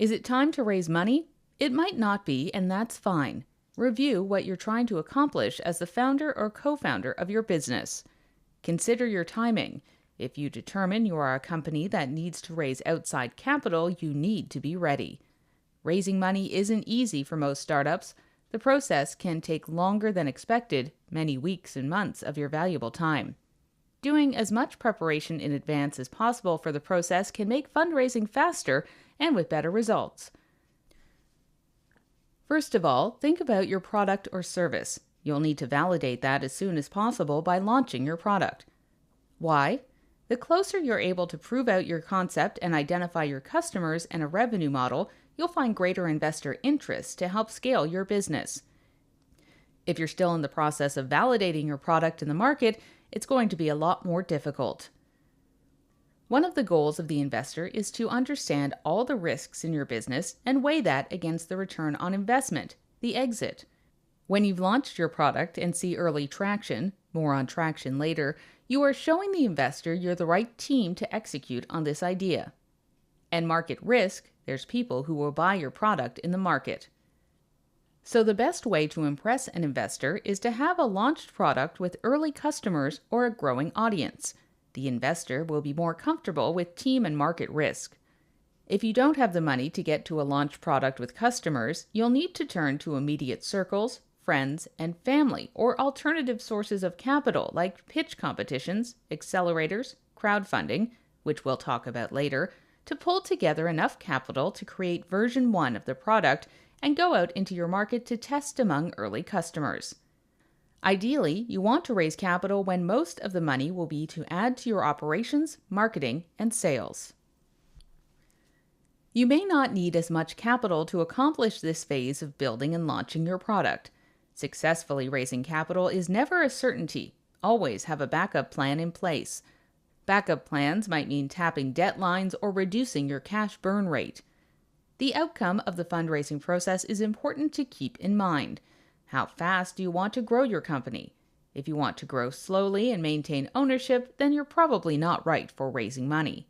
Is it time to raise money? It might not be, and that's fine. Review what you're trying to accomplish as the founder or co-founder of your business. Consider your timing. If you determine you are a company that needs to raise outside capital, you need to be ready. Raising money isn't easy for most startups. The process can take longer than expected, many weeks and months of your valuable time. Doing as much preparation in advance as possible for the process can make fundraising faster and with better results. First of all, think about your product or service. You'll need to validate that as soon as possible by launching your product. Why? The closer you're able to prove out your concept and identify your customers and a revenue model, you'll find greater investor interest to help scale your business. If you're still in the process of validating your product in the market, it's going to be a lot more difficult. One of the goals of the investor is to understand all the risks in your business and weigh that against the return on investment, the exit. When you've launched your product and see early traction, more on traction later, you are showing the investor you're the right team to execute on this idea. And market risk, there's people who will buy your product in the market. So the best way to impress an investor is to have a launched product with early customers or a growing audience. The investor will be more comfortable with team and market risk. If you don't have the money to get to a launched product with customers, you'll need to turn to immediate circles, friends, and family, or alternative sources of capital like pitch competitions, accelerators, crowdfunding, which we'll talk about later, to pull together enough capital to create version 1 of the product and go out into your market to test among early customers. Ideally, you want to raise capital when most of the money will be to add to your operations, marketing, and sales. You may not need as much capital to accomplish this phase of building and launching your product. Successfully raising capital is never a certainty. Always have a backup plan in place. Backup plans might mean tapping debt lines or reducing your cash burn rate. The outcome of the fundraising process is important to keep in mind. How fast do you want to grow your company? If you want to grow slowly and maintain ownership, then you're probably not right for raising money.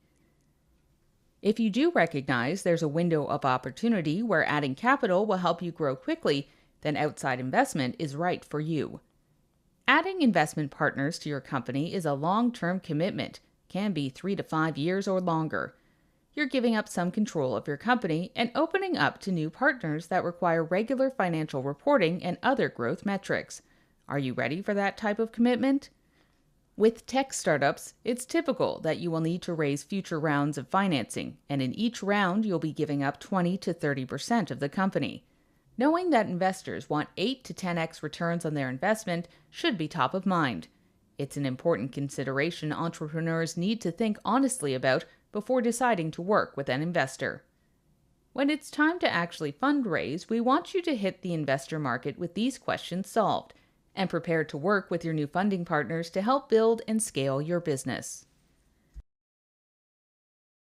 If you do recognize there's a window of opportunity where adding capital will help you grow quickly, then outside investment is right for you. Adding investment partners to your company is a long-term commitment, can be 3 to 5 years or longer. You're giving up some control of your company and opening up to new partners that require regular financial reporting and other growth metrics. Are you ready for that type of commitment? With tech startups, it's typical that you will need to raise future rounds of financing, and in each round you'll be giving up 20 to 30% of the company. Knowing that investors want 8 to 10x returns on their investment should be top of mind. It's an important consideration entrepreneurs need to think honestly about before deciding to work with an investor. When it's time to actually fundraise, we want you to hit the investor market with these questions solved and prepare to work with your new funding partners to help build and scale your business.